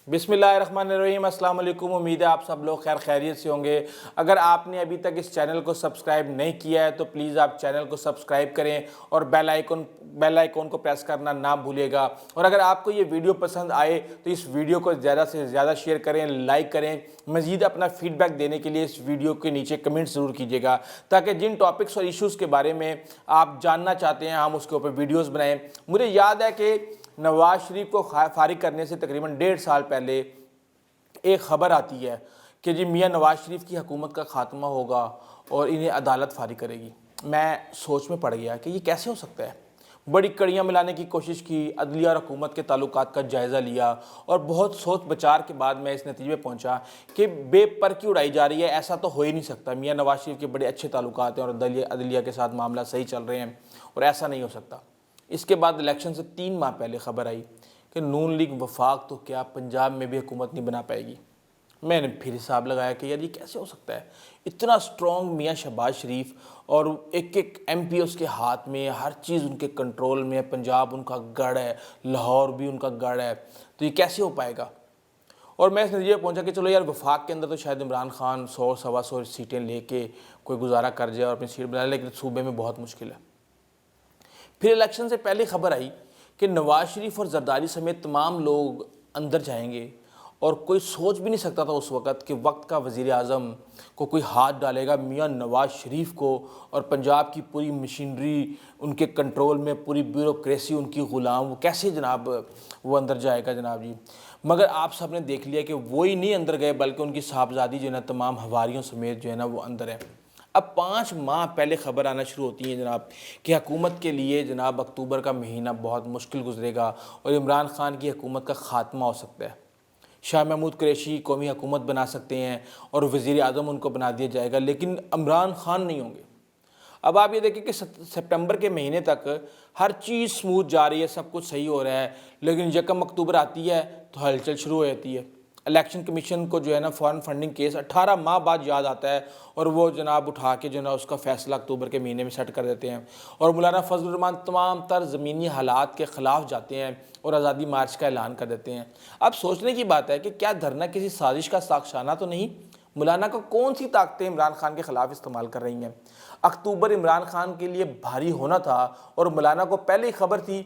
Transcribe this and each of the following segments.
بسم اللہ الرحمن الرحیم، السلام علیکم۔ امید ہے آپ سب لوگ خیر خیریت سے ہوں گے۔ اگر آپ نے ابھی تک اس چینل کو سبسکرائب نہیں کیا ہے تو پلیز آپ چینل کو سبسکرائب کریں اور بیل آئیکن کو پریس کرنا نہ بھولیے گا۔ اور اگر آپ کو یہ ویڈیو پسند آئے تو اس ویڈیو کو زیادہ سے زیادہ شیئر کریں، لائک کریں۔ مزید اپنا فیڈ بیک دینے کے لیے اس ویڈیو کے نیچے کمنٹ ضرور کیجیے گا تاکہ جن ٹاپکس اور ایشوز کے بارے میں آپ جاننا چاہتے ہیں ہم اس کے اوپر ویڈیوز بنائیں۔ مجھے یاد ہے کہ نواز شریف کو فارغ کرنے سے تقریباً 1.5 سال پہلے ایک خبر آتی ہے کہ جی میاں نواز شریف کی حکومت کا خاتمہ ہوگا اور انہیں عدالت فارغ کرے گی۔ میں سوچ میں پڑ گیا کہ یہ کیسے ہو سکتا ہے۔ بڑی کڑیاں ملانے کی کوشش کی، عدلیہ اور حکومت کے تعلقات کا جائزہ لیا اور بہت سوچ بچار کے بعد میں اس نتیجے پہ پہنچا کہ بے پر کی اڑائی جا رہی ہے، ایسا تو ہو ہی نہیں سکتا۔ میاں نواز شریف کے بڑے اچھے تعلقات ہیں اور عدلیہ کے ساتھ معاملہ صحیح چل رہے ہیں اور ایسا نہیں ہو سکتا۔ اس کے بعد الیکشن سے 3 ماہ پہلے خبر آئی کہ نون لیگ وفاق تو کیا پنجاب میں بھی حکومت نہیں بنا پائے گی۔ میں نے پھر حساب لگایا کہ یار یہ کیسے ہو سکتا ہے، اتنا سٹرونگ میاں شہباز شریف اور ایک ایم پی اس کے ہاتھ میں، ہر چیز ان کے کنٹرول میں ہے، پنجاب ان کا گڑھ ہے، لاہور بھی ان کا گڑھ ہے، تو یہ کیسے ہو پائے گا۔ اور میں اس نتیجے پہ پہنچا کہ چلو یار وفاق کے اندر تو شاید عمران خان 100-125 سیٹیں لے کے کوئی گزارا کر جائے اور اپنی سیٹ بنا لے، لیکن صوبے میں بہت مشکل ہے۔ پھر الیکشن سے پہلے خبر آئی کہ نواز شریف اور زرداری سمیت تمام لوگ اندر جائیں گے اور کوئی سوچ بھی نہیں سکتا تھا اس وقت کہ وقت کا وزیر اعظم کو کوئی ہاتھ ڈالے گا میاں نواز شریف کو، اور پنجاب کی پوری مشینری ان کے کنٹرول میں، پوری بیوروکریسی ان کی غلام، وہ کیسے جناب وہ اندر جائے گا جناب جی۔ مگر آپ سب نے دیکھ لیا کہ وہی نہیں اندر گئے بلکہ ان کی صاحبزادی جو ہے نا تمام حواریوں سمیت جو ہے نا وہ اندر ہے۔ اب 5 ماہ پہلے خبر آنا شروع ہوتی ہیں جناب کہ حکومت کے لیے جناب اکتوبر کا مہینہ بہت مشکل گزرے گا اور عمران خان کی حکومت کا خاتمہ ہو سکتا ہے۔ شاہ محمود قریشی قومی حکومت بنا سکتے ہیں اور وزیر اعظم ان کو بنا دیا جائے گا، لیکن عمران خان نہیں ہوں گے۔ اب آپ یہ دیکھیں کہ سپٹمبر کے مہینے تک ہر چیز سموتھ جا رہی ہے، سب کچھ صحیح ہو رہا ہے، لیکن 1 اکتوبر آتی ہے تو ہلچل شروع ہو جاتی ہے۔ الیکشن کمیشن کو جو ہے نا فارن فنڈنگ کیس 18 ماہ بعد یاد آتا ہے اور وہ جناب اٹھا کے جو ہے نا اس کا فیصلہ اکتوبر کے مہینے میں سیٹ کر دیتے ہیں، اور مولانا فضل الرحمان تمام تر زمینی حالات کے خلاف جاتے ہیں اور آزادی مارچ کا اعلان کر دیتے ہیں۔ اب سوچنے کی بات ہے کہ کیا دھرنا کسی سازش کا ساخشانہ تو نہیں؟ مولانا کو کون سی طاقتیں عمران خان کے خلاف استعمال کر رہی ہیں؟ اکتوبر عمران خان کے لیے بھاری ہونا تھا اور مولانا کو پہلے ہی خبر تھی۔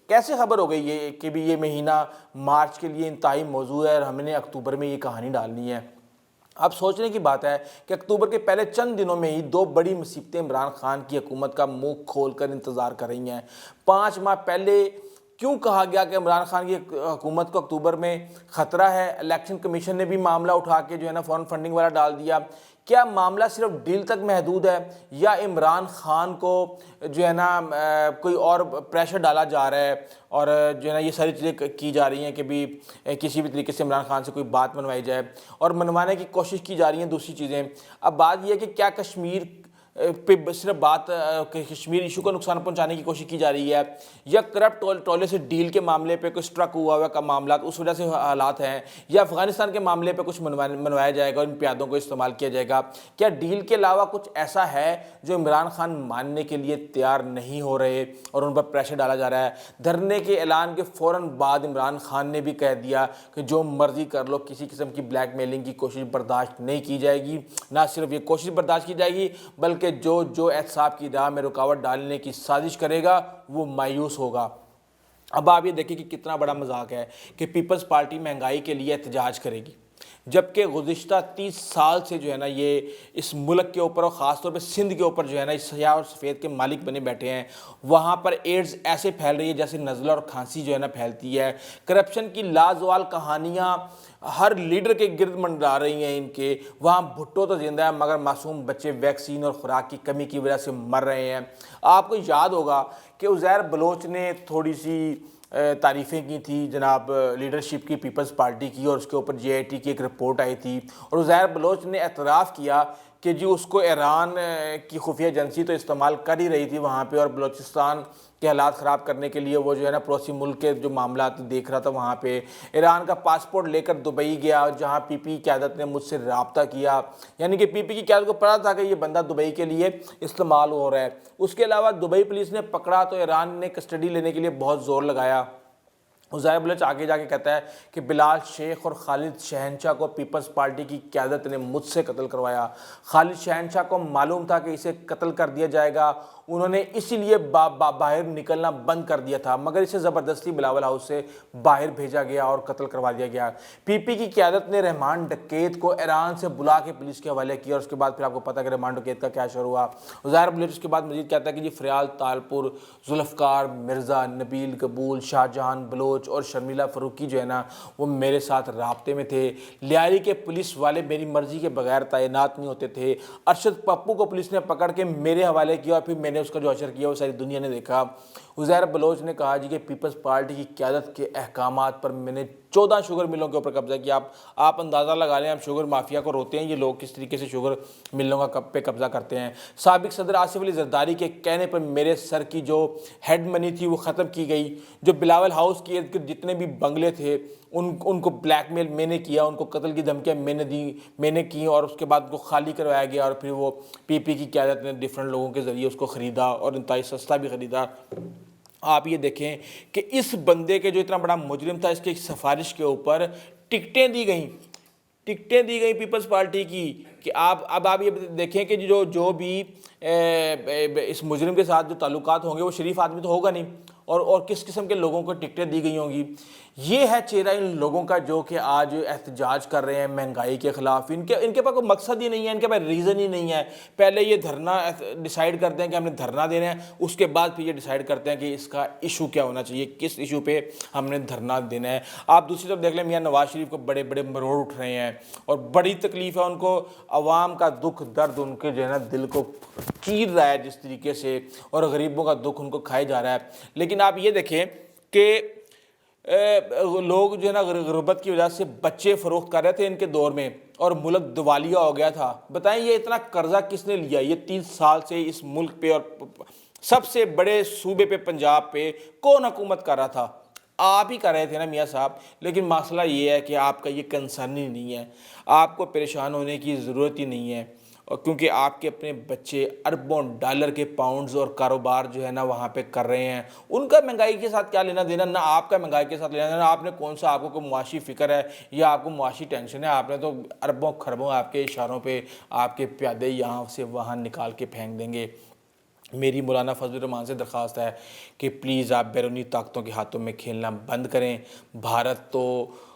کیسے خبر ہو گئی یہ کہ بھی یہ مہینہ مارچ کے لیے انتہائی موضوع ہے اور ہم نے اکتوبر میں یہ کہانی ڈالنی ہے؟ اب سوچنے کی بات ہے کہ اکتوبر کے پہلے چند دنوں میں ہی 2 بڑی مصیبتیں عمران خان کی حکومت کا منہ کھول کر انتظار کر رہی ہیں۔ 5 ماہ پہلے کیوں کہا گیا کہ عمران خان کی حکومت کو اکتوبر میں خطرہ ہے؟ الیکشن کمیشن نے بھی معاملہ اٹھا کے جو ہے نا فارن فنڈنگ والا ڈال دیا۔ کیا معاملہ صرف ڈیل تک محدود ہے یا عمران خان کو جو ہے نا کوئی اور پریشر ڈالا جا رہا ہے اور جو ہے نا یہ ساری چیزیں کی جا رہی ہیں کہ بھی کسی بھی طریقے سے عمران خان سے کوئی بات منوائی جائے اور منوانے کی کوشش کی جا رہی ہیں دوسری چیزیں۔ اب بات یہ ہے کہ کیا کشمیر پہ صرف بات کشمیر ایشو کو نقصان پہنچانے کی کوشش کی جا رہی ہے یا کرپٹ ٹولے سے ڈیل کے معاملے پہ کوئی سٹرک ہوا ہوا کا معاملات اس وجہ سے حالات ہیں، یا افغانستان کے معاملے پہ کچھ منوایا جائے گا اور ان پیادوں کو استعمال کیا جائے گا؟ کیا ڈیل کے علاوہ کچھ ایسا ہے جو عمران خان ماننے کے لیے تیار نہیں ہو رہے اور ان پر پریشر ڈالا جا رہا ہے؟ دھرنے کے اعلان کے فوراً بعد عمران خان نے بھی کہہ دیا کہ جو مرضی کر لو، کسی قسم کی بلیک میلنگ کی کوشش برداشت نہیں کی جائے گی۔ نہ صرف یہ کوشش برداشت کی جائے گی بلکہ جو احتساب کی راہ میں رکاوٹ ڈالنے کی سازش کرے گا وہ مایوس ہوگا۔ اب آپ یہ دیکھیں کہ کتنا بڑا مذاق ہے کہ پیپلز پارٹی مہنگائی کے لیے احتجاج کرے گی، جبکہ گزشتہ 30 سال سے جو ہے نا یہ اس ملک کے اوپر اور خاص طور پہ سندھ کے اوپر جو ہے نا سیاہ اور سفید کے مالک بنے بیٹھے ہیں۔ وہاں پر ایڈز ایسے پھیل رہی ہے جیسے نزلہ اور کھانسی جو ہے نا پھیلتی ہے۔ کرپشن کی لازوال کہانیاں ہر لیڈر کے گرد منڈرا رہی ہیں ان کے۔ وہاں بھٹو تو زندہ ہے مگر معصوم بچے ویکسین اور خوراک کی کمی کی وجہ سے مر رہے ہیں۔ آپ کو یاد ہوگا کہ عزیر بلوچ نے تھوڑی سی تعریفیں کی تھی جناب لیڈرشپ کی پیپلز پارٹی کی، اور اس کے اوپر JIT کی ایک رپورٹ آئی تھی اور عزیر بلوچ نے اعتراف کیا کہ جی اس کو ایران کی خفیہ ایجنسی تو استعمال کر ہی رہی تھی وہاں پہ، اور بلوچستان کے حالات خراب کرنے کے لیے وہ جو ہے نا پڑوسی ملک کے جو معاملات دیکھ رہا تھا وہاں پہ۔ ایران کا پاسپورٹ لے کر دبئی گیا جہاں PP قیادت نے مجھ سے رابطہ کیا، یعنی کہ PP کی قیادت کو پتا تھا کہ یہ بندہ دبئی کے لیے استعمال ہو رہا ہے۔ اس کے علاوہ دبئی پولیس نے پکڑا تو ایران نے کسٹڈی لینے کے لیے بہت زور لگایا، عزیر بلوچ آگے جا کے کہتا ہے کہ بلال شیخ اور خالد شہنشاہ کو پیپلز پارٹی کی قیادت نے مجھ سے قتل کروایا. خالد شہنشاہ کو معلوم تھا کہ اسے قتل کر دیا جائے گا, انہوں نے اسی لیے باہر نکلنا بند کر دیا تھا, مگر اسے زبردستی بلاول ہاؤس سے باہر بھیجا گیا اور قتل کروا دیا گیا. پی پی کی قیادت نے رحمان ڈکیت کو ایران سے بلا کے پولیس کے حوالے کیا, اور اس کے بعد پھر آپ کو پتہ ہے کہ رحمان ڈکیت کا کیا شروع ہوا. عزیر بلوچ اس کے بعد مزید کہتا ہے کہ جی فریال تالپور, ذوالفقار مرزا, نبیل قبول, شاہ جہان بلوچ اور شرمیلا فاروقی جو ہے نا وہ میرے ساتھ رابطے میں تھے. لیاری کے پولیس والے میری مرضی کے بغیر تعینات نہیں ہوتے تھے. ارشد پپو کو پولیس نے پکڑ کے میرے حوالے کیا اور پھر میں نے اس کا جو اشر کیا وہ ساری دنیا نے دیکھا. عزیر بلوچ نے کہا جی کہ پیپلز پارٹی کی قیادت کے احکامات پر میں نے 14 شوگر ملوں کے اوپر قبضہ کیا. آپ اندازہ لگا لیں, آپ شوگر مافیا کو روتے ہیں یہ لوگ کس طریقے سے شوگر ملوں کا پہ قبضہ کرتے ہیں. سابق صدر آصف علی زرداری کے کہنے پر میرے سر کی جو ہیڈ منی تھی وہ ختم کی گئی. جو بلاول ہاؤس کے ارد گرد جتنے بھی بنگلے تھے ان کو بلیک میل میں نے کیا, ان کو قتل کی دھمکیاں میں نے کی, اور اس کے بعد ان کو خالی کروایا گیا, اور پھر وہ پی پی کی قیادت نے ڈفرینٹ لوگوں کے ذریعے اس کو خریدا اور انتہائی سستا بھی خریدا. آپ یہ دیکھیں کہ اس بندے کے جو اتنا بڑا مجرم تھا, اس کے ایک سفارش کے اوپر ٹکٹیں دی گئیں پیپلز پارٹی کی کہ اب آپ یہ دیکھیں کہ جو بھی اس مجرم کے ساتھ جو تعلقات ہوں گے وہ شریف آدمی تو ہوگا نہیں, اور کس قسم کے لوگوں کو ٹکٹیں دی گئی ہوں گی. یہ ہے چہرہ ان لوگوں کا جو کہ آج احتجاج کر رہے ہیں مہنگائی کے خلاف. ان کے پاس کوئی مقصد ہی نہیں ہے, ان کے پاس ریزن ہی نہیں ہے. پہلے یہ دھرنا ڈیسائیڈ کرتے ہیں کہ ہم نے دھرنا دینا ہے, اس کے بعد پھر یہ ڈیسائیڈ کرتے ہیں کہ اس کا ایشو کیا ہونا چاہیے, کس ایشو پہ ہم نے دھرنا دینا ہے. آپ دوسری طرف دیکھ لیں میاں نواز شریف کو بڑے بڑے مروڑ اٹھ رہے ہیں اور بڑی تکلیف ہے ان کو. عوام کا دکھ درد ان کے جو ہے نا دل کو چیر رہا ہے جس طریقے سے, اور غریبوں کا دکھ ان کو کھائے جا رہا ہے. لیکن آپ یہ دیکھیں کہ لوگ جو ہے نا غربت کی وجہ سے بچے فروخت کر رہے تھے ان کے دور میں, اور ملک دیوالیہ ہو گیا تھا. بتائیں یہ اتنا قرضہ کس نے لیا؟ یہ 30 سال سے اس ملک پہ اور سب سے بڑے صوبے پہ پنجاب پہ کون حکومت کر رہا تھا؟ آپ ہی کر رہے تھے نا میاں صاحب. لیکن مسئلہ یہ ہے کہ آپ کا یہ کنسرن ہی نہیں ہے, آپ کو پریشان ہونے کی ضرورت ہی نہیں ہے, اور کیونکہ آپ کے اپنے بچے اربوں ڈالر کے پاؤنڈز اور کاروبار جو ہے نا وہاں پہ کر رہے ہیں. ان کا مہنگائی کے ساتھ کیا لینا دینا, نہ آپ کا مہنگائی کے ساتھ لینا دینا. آپ نے کون سا, آپ کو کوئی معاشی فکر ہے یا آپ کو معاشی ٹینشن ہے؟ آپ نے تو اربوں خربوں آپ کے اشاروں پہ آپ کے پیادے یہاں سے وہاں نکال کے پھینک دیں گے. میری مولانا فضل الرحمان سے درخواست ہے کہ پلیز آپ بیرونی طاقتوں کے ہاتھوں میں کھیلنا بند کریں. بھارت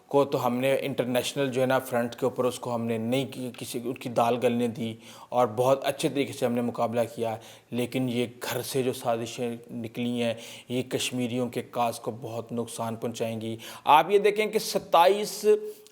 کو تو ہم نے انٹرنیشنل جو ہے نا فرنٹ کے اوپر اس کو ہم نے نہیں کسی ان کی دال گلنے دی, اور بہت اچھے طریقے سے ہم نے مقابلہ کیا. لیکن یہ گھر سے جو سازشیں نکلی ہیں یہ کشمیریوں کے کاز کو بہت نقصان پہنچائیں گی. آپ یہ دیکھیں کہ 27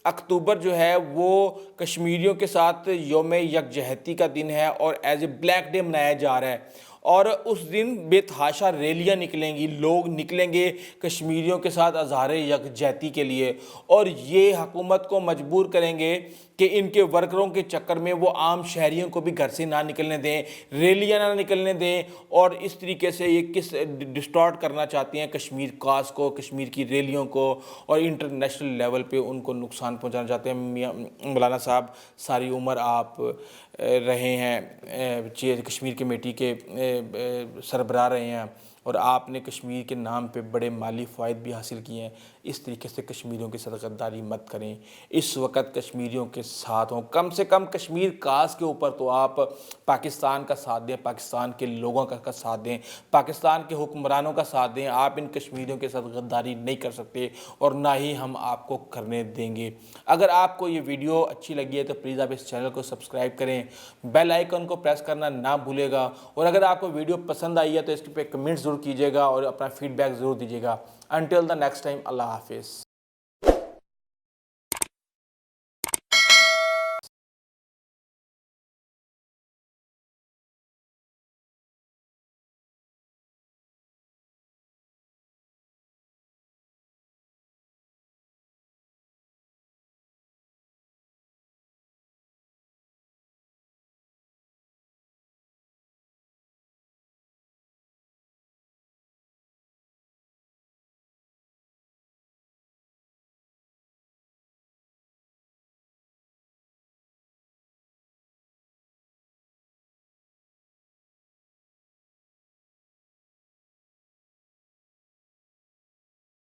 اکتوبر جو ہے وہ کشمیریوں کے ساتھ یوم یکجہتی کا دن ہے اور ایز اے بلیک ڈے منایا جا رہا ہے, اور اس دن بے تحاشا ریلیاں نکلیں گی, لوگ نکلیں گے کشمیریوں کے ساتھ اظہار یکجہتی کے لیے, اور یہ حکومت کو مجبور کریں گے کہ ان کے ورکروں کے چکر میں وہ عام شہریوں کو بھی گھر سے نہ نکلنے دیں, ریلیاں نہ نکلنے دیں, اور اس طریقے سے یہ کس ڈسٹارٹ کرنا چاہتی ہیں کشمیر کاز کو, کشمیر کی ریلیوں کو, اور انٹرنیشنل لیول پہ ان کو نقصان پہنچانا چاہتے ہیں. مولانا صاحب ساری عمر آپ رہے ہیں, کشمیر کمیٹی کے سربراہ رہے ہیں, اور آپ نے کشمیر کے نام پہ بڑے مالی فوائد بھی حاصل کیے ہیں. اس طریقے سے کشمیریوں کے ساتھ غداری مت کریں. اس وقت کشمیریوں کے ساتھ ہوں, کم سے کم کشمیر کاز کے اوپر تو آپ پاکستان کا ساتھ دیں, پاکستان کے لوگوں کا ساتھ دیں, پاکستان کے حکمرانوں کا ساتھ دیں. آپ ان کشمیریوں کے ساتھ غداری نہیں کر سکتے, اور نہ ہی ہم آپ کو کرنے دیں گے. اگر آپ کو یہ ویڈیو اچھی لگی ہے تو پلیز آپ اس چینل کو سبسکرائب کریں, بیل آئیکن کو پریس کرنا نہ بھولے گا, اور اگر آپ کو ویڈیو پسند آئی ہے تو اس پہ کمنٹ ضرور کیجیے گا اور اپنا فیڈ بیک ضرور دیجیے گا. انٹل دا نیکسٹ ٹائم, اللہ حافظ.